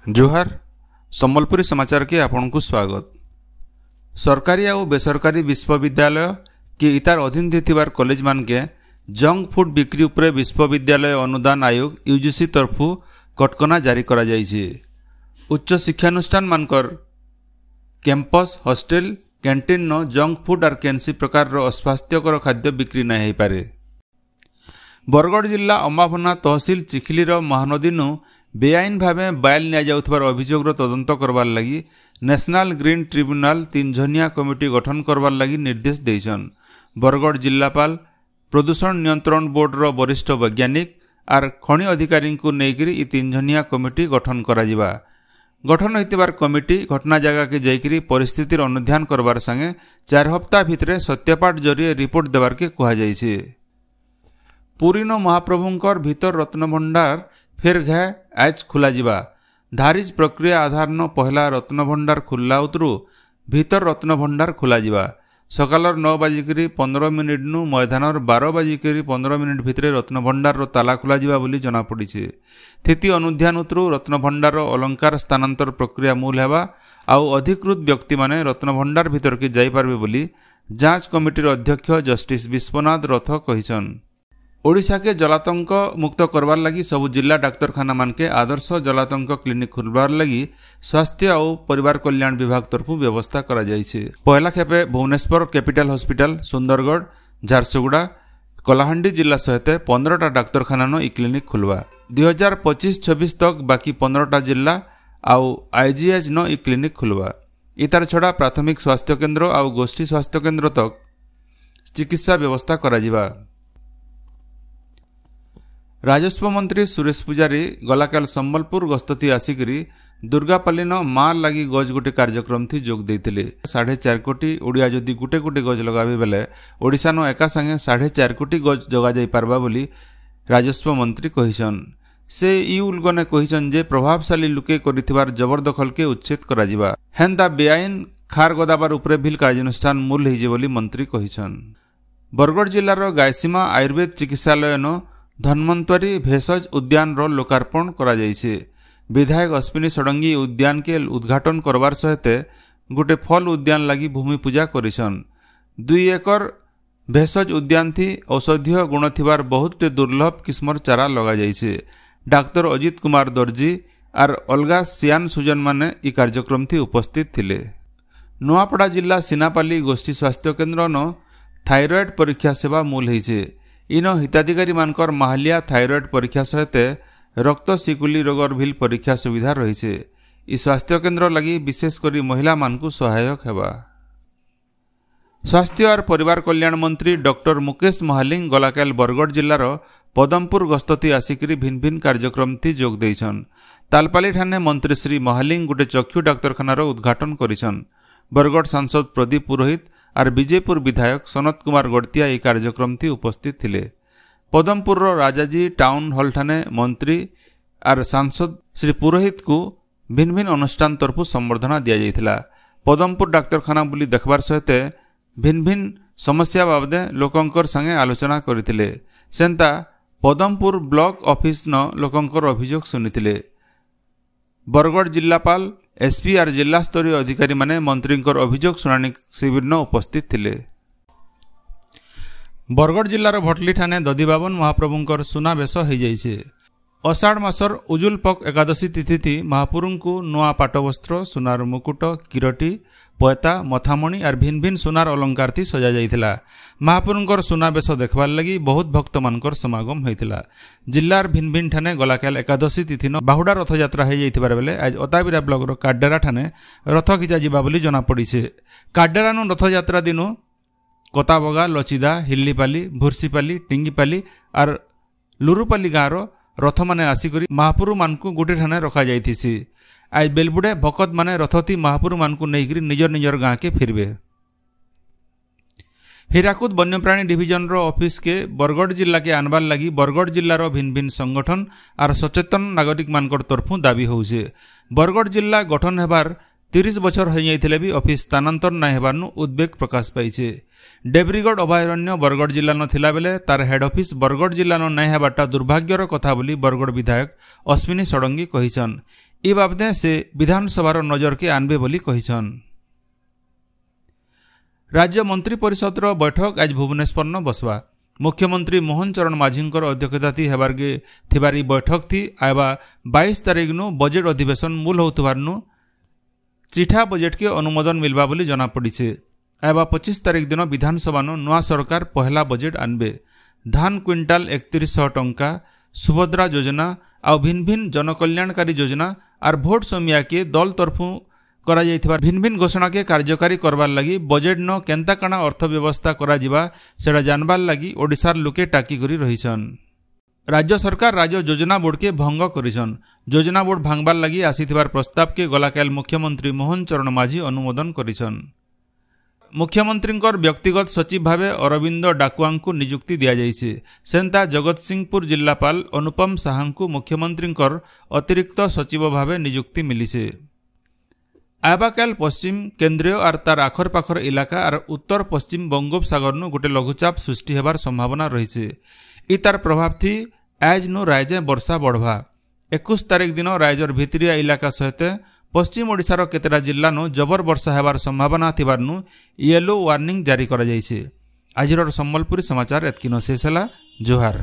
जोहार सम्बलपुरी समाचार के आपन को स्वागत। सरकारी और बेसरकारी विश्वविद्यालय के इतार अधीन थिबार कॉलेज मान के जंक फूड बिक्री उपरे विश्वविद्यालय अनुदान आयोग यूजीसी तरफु कटकना जारी करा जायछि। उच्च शिक्षानुष्ठान मानकर कैंपस हॉस्टेल कैंटीन न जंक फूड और कैंसी प्रकार अस्वास्थ्यकर खाद्य बिक्री नहीं हो पारे। बरगढ़ जिला अम्बाभना तहसिल चिखिलीर महानदी बेआईन भावे बायल नियाजाउथबार अभियोगର तदंत करबार लगी नेशनल ग्रीन ट्रिब्यूनल 3 जनिया कमिटी गठन करबार लगी निर्देश देइछन। बरगढ़ जिलापाल प्रदूषण नियंत्रण बोर्डर वरिष्ठ वैज्ञानिक आर खनि अधिकारी को नेकरी ई 3 जनिया कमिटी गठन करा जिबा। गठन होइतिबार कमिटी घटना जगह के जाइकरी परिस्थितिर अनुध्यान करबार संगे 4 हफ्ता भितरे सत्यापाठ जरिए रिपोर्ट देबार के कहा जाइछे। पुरीनो महाप्रभुंकर भीतर रत्नभंडार फेर घे आज खुला जिबा। धारिज प्रक्रिया आधार न पहला रत्नभंडार खुला उतरू भीतर रत्नभंडार खुला जिबा। सकालर 9:15 नु मैदानर 12:15 भितरे रत्नभंडार ताला खुला जिबा बोली जना पड़िछे। स्थिति अनुध्यान उतरू रत्नभंडार अलंकार स्थानांतर प्रक्रिया मूल हेबा आउ अधिकृत व्यक्ति माने रत्नभंडार भीतर के जाई पारबे बोली जांच कमिटीर अध्यक्ष जस्टिस विश्वनाथ रथ कहिछन। ओडिशा के जलातंक मुक्त करबार लगी सबु जिला डाक्तरखाना मान के आदर्श जलातंक क्लिनिक खुलबार लगी स्वास्थ्य और परिवार कल्याण विभाग तरफु व्यवस्था करा जाइछे। पहला खेपे भुवनेश्वर कैपिटल हॉस्पिटल सुंदरगढ़ झारसुगुड़ा कलाहांडी जिला सहित 15टा डाक्तरखाना नो ई क्लिनिक खुलवा। 2025-26 तक बाकी 15टा जिला आउ आईजीएच नो ई क्लिनिक खुलवा। इतार छड़ा प्राथमिक स्वास्थ्य केन्द्र आउ गोष्ठी स्वास्थ्य केन्द्र तक चिकित्सा व्यवस्था करा जिबा। राजस्व मंत्री सुरेश पुजारी गलाकाल सम्बलपुर गस्तथी आसिकरी दुर्गापालीन माँ लगी गज गोटे कार्यक्रम थी जोग देइथिले। 4.5 कोटी ओडिया जदि गुटे गुटे गज लगाबे बेले ओडिशा न एका संगे 4.5 कोटी गज जगा जाई पारबा बोली राजस्व मंत्री कहिछन। से ई उलगने कहिछन जे प्रभावशाली लुके करिथिबार जबरदखल के उच्छेद करा जिबा। हेंदा बेआईन खार गदाबार उपरे बिल कार्यानुष्ठान मूल हिजे बोली मंत्री कहिछन। बरगढ़ जिल्लार गायसीमा आयुर्वेद चिकित्सालय न धन्वंतरी भेषज उद्यान रो लोकार्पण करा जाइछे। विधायक अश्विनी षडंगी उद्यान के उद्घाटन करबार सहित गोटे फल उद्यान लगी भूमि पूजा करिछन। 2 एकर भेषज उद्यान थी औषधीय गुण थिबार बहुत दुर्लभ किस्मर चारा लगा जाइछे। डाक्टर अजित कुमार दर्जी आर अलगा सियान सुजन माने ई कार्यक्रम थी उपस्थित थिले। नुआपड़ा जिला सिनापाली गोष्ठी स्वास्थ्य केन्द्र न थायरॉइड परीक्षा सेवा मूल हिचे। इन हिताधिकारी मानकर माहलिया थायरॉइड परीक्षा सहित रक्त सिकुली रोगर भिल परीक्षा सुविधा रही। इ स्वास्थ्य केन्द्र लगी विशेषकर महिला मानकु सहायक हेबा। स्वास्थ्य और परिवार कल्याण मंत्री डॉक्टर मुकेश महालिंग गलाकाल बरगढ़ जिलार पदमपुर गस्तथी आसिकरी भिन्न भिन्न कार्यक्रम थी जोग देइछन। तालपाली ठाने मंत्री श्री महालिंग गोटे चक्षु डाक्तरखानार उद्घाटन करिछन। बरगढ़ सांसद प्रदीप पुरोहित और विजयपुर विधायक सनत कुमार गड़तिया ई कार्यक्रम थी उपस्थित थिले। पदमपुर राजाजी टाउन हॉल ठाने मंत्री और सांसद श्री पुरोहित को भिन्न भिन्न अनुष्ठान तरफु संबर्धना दिया जाइथिला। पदमपुर डाक्तरखाना बुली देखबार सहित भिन्न भिन्न समस्या बाबदे लोकंकर संगे आलोचना करथिले। सेंता पदमपुर ब्लॉक ऑफिस न लोकंकर अभियोग सुनिथिले। बरगढ़ जिलापाल एसपी और जिला स्तरीय अधिकारी माने मंत्रींकर अभियोग शुणाणी शिविर न उपस्थित थिले। बरगढ़ जिलार भटली ठाने दधिबाबन महाप्रभुंकर सुनाबेश हो जाइछे। अषाढ़ मासर उजुल पक एकादशी तिथि थी महाप्रभुंकु नुआ पाटवस्त्र सुनार मुकुट किरटी पयता मथामणी और भिन्न भिन्न सुनार अलंकार थी सजा जाइथिला। महाप्रभुंकर सुनाबेश देखबार लगी बहुत भक्त मानकर समागम होइथिला। जिल्लार भिन्न भिन्न ठाने गलाकाल एकादशी तिथि न बाहुडा रथ यात्रा हो जाइथिबार बेले आज अताबिरा ब्लॉक रो काडेरा ठाने रथ खिचा जिबा बोली जना पड़िछे। काडेरा नु रथ यात्रा दिनु कताबगा लचिदा हिल्लीपाली भुर्सीपाली टिंगीपाली और लुरुपाली गाँव रथ माने आसिकरी महापुरु मानकु गोटे ठाने रखा जाइथिसी। आज बेलबुडे भकत माने रथती महापुरु मानकु नेइकरी निजर निजर गाँ के फिरबे। हीराकुद वन्यप्राणी डिविजन रो ऑफिस के बरगढ़ जिला के आनबार लगी बरगढ़ जिलार भिन्न भिन्न संगठन और सचेतन नागरिक मानकर तरफु दाबी होउछे। बरगढ़ जिला गठन हेबार 30 बछर हो जाइथिले भी ऑफिस स्थानांतर ना हेबारनु उद्वेग प्रकाश पाइछे। डेब्रीगढ़ अभयारण्य बरगढ़ जिला न थिला बेले तार हेड ऑफिस बरगढ़ जिला न ना हेबाटा दुर्भाग्यर कथा बोली बरगढ़ विधायक अश्विनी षडंगी कहिछन। ए बाबदे से विधानसभार नजर के आनबे बोली कहिछन। राज्य मंत्री परिषदर बैठक आज भुवनेश्वर न बसवा। मुख्यमंत्री मोहन चरण माझींकर अध्यक्षता हेबारगे थिबारी बैठक थी आयबा 22 तारीख नु बजेट अधिवेशन मूल होतुवारनु चिठा बजेट के अनुमोदन मिलवा बोली जना पड़ीछे। आयबा 25 तारीख दिन विधानसभा नु नुआ सरकार पहला बजेट आनबे। धान क्विंटाल 3100 टंका, सुभद्रा योजना आ भिन्न भिन्न जनकल्याणकारी योजना आर भोट समिया के दल तरफु करा जाइथिबा भिन्न भिन्न घोषणा के कार्यकारी करबार लगी बजेट न केंता काना अर्थव्यवस्था करा जिबा सेडा जानबार लगी ओडिशार लोके टाकी करी रहिछन। राज्य सरकार राज्य योजना बोर्ड के भंग करिछन। योजना बोर्ड भांगबार लगी आसीथिबार प्रस्ताव के गलाकाल मुख्यमंत्री मोहन चरण माझी अनुमोदन करिछन। मुख्यमंत्रींकर व्यक्तिगत सचिव भावे अरविंद डाकुआंकु नियुक्ति दिया जाइछे। सेंता जगतसिंहपुर जिल्लापाल अनुपम साहांकु मुख्यमंत्रींकर अतिरिक्त सचिव भावे नियुक्ति मिलिछे। आयबाकाल पश्चिम केन्द्रीय और तार आखर पाखर इलाका और उत्तर पश्चिम बंगोपसागर नु गोटे लघुचाप सृष्टि हेबार संभावना रही। इ तार प्रभाव थी आज नु रायजे वर्षा बढ़वा। 21 तारीख दिन रायजर भितरिया इलाका सहित पश्चिम ओडिशार केतेटा जिल्ला नु जबर वर्षा हेबार संभावना थिबार नु येलो वार्निंग जारी करा जाइछे। आजिर सम्बलपुरी समाचार एतकिनो शेष हला। जोहार।